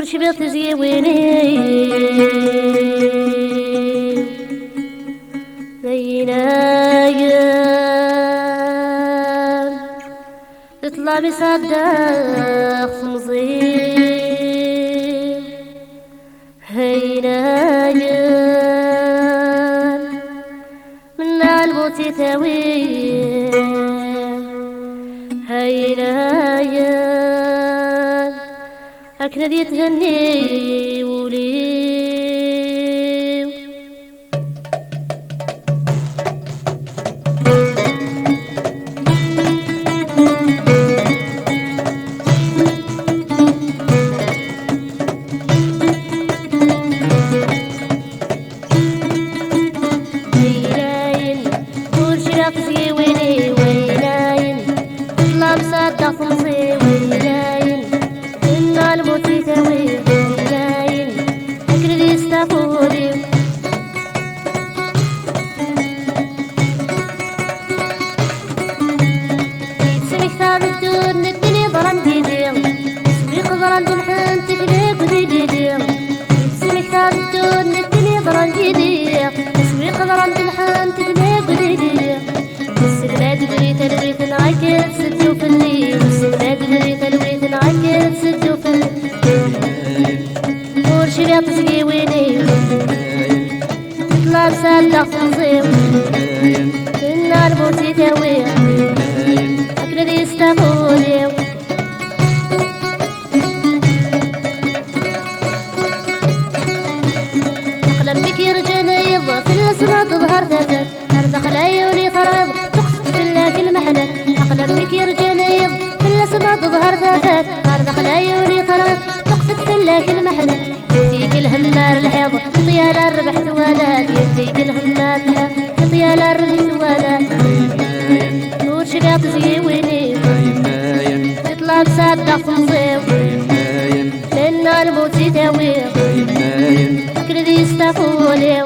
ورشبيط زيويني زينايم تطلع بصدق مصير هينايم من البوت تاويل هينايم أكنت يتهني وليو ويناين ورشراق زيويني ويناين تطلع مصدق فمصي ويناين إن الموت يتاوي ويناين أكل يستفودي يتسمي كتاب الدون الدنيا ضرن ديدي يسمي قضرن دلحن تكليك وديدي يتسمي كتاب الدون الدنيا ضرن ديدي يسمي قضرن دلحن تكليك وديدي السلمات بريت البريت نعكت سدو في الليل السلمات بريت البريت نعكت سدو في الليل ورشبيط زيويني تطلع مصدق فمصير إن الموت يتاوي أكل يستفودي أقلم بك يرجل يضا في الأسماء تظهر ذاتك أرض خلايوني فرض تقصد في الله المحنة أقلم بك يرجل يضا في الأسماء تظهر ذاتك أرض خلايوني فرض تقصد في الله المحنة يديك الهمار الحيض طيال الربح ثوالات يديك الهمار الحيض طيال الربح ثوالات نور شبيط زيويني تطلع مصدق فمصير لأن الموت يتاوي أكل يستفودي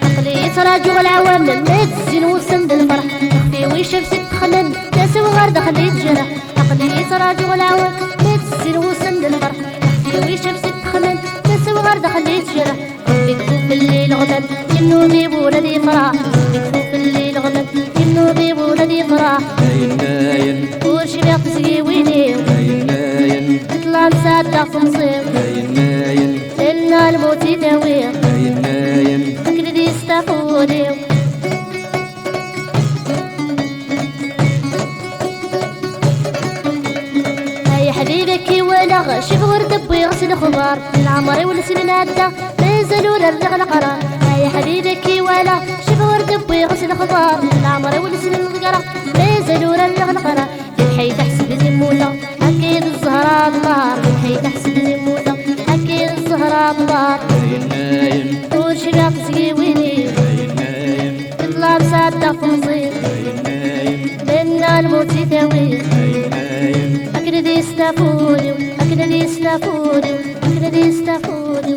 عقلي يتراجع العوام لما تزين وسند الفرح تخفي ويشمس تخلن ناس وغير دخل يتجرح عقلي يتراجع العوام لما تزين وسند الفرح تخفي ويشمس تخلن ناس وغير دخل يتجرح ربي تشوف الليل غدا كنو ذيب ولدي فرح ربي تشوف الليل غدا كنو ذيب ولدي فرح ورشبيط زيويني تطلع مصدق فمصير إن الموت يتاوي أكل يستفودي هاي حبيبك ولا شوف ورد ويغسل خضار العمر والسنين عدى ما يزالوا للرغل قرار هاي حبيبك ولا شوف ورد ويغسل خضار العمر والسنين القرار ما يزالوا للرغل قرار الحي تحسب زموته أكيد الزهراء النار الحي تحسب زموته أكيد الزهراء النار ورشبيط زيويني تطلع مصدق فمصير لأن الموت يتاوي أكل يستفودي أكل يستفودي أكل يستفودي